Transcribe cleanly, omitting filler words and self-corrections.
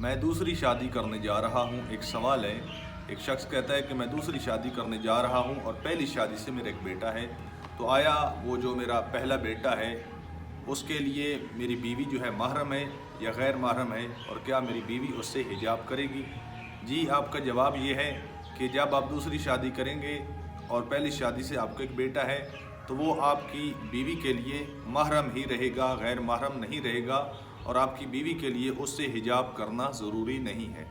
मैं दूसरी शादी करने जा रहा हूँ। एक सवाल है, एक शख्स कहता है कि मैं दूसरी शादी करने जा रहा हूँ और पहली शादी से मेरा एक बेटा है, तो आया वो जो मेरा पहला बेटा है उसके लिए मेरी बीवी जो है महरम है या गैर महरम है, और क्या मेरी बीवी उससे हिजाब करेगी? जी, आपका जवाब ये है कि जब आप दूसरी शादी करेंगे और पहली शादी से आपका एक बेटा है तो वो आपकी बीवी के लिए महरम ही रहेगा, गैर महरम नहीं रहेगा, और आपकी बीवी के लिए उससे हिजाब करना ज़रूरी नहीं है।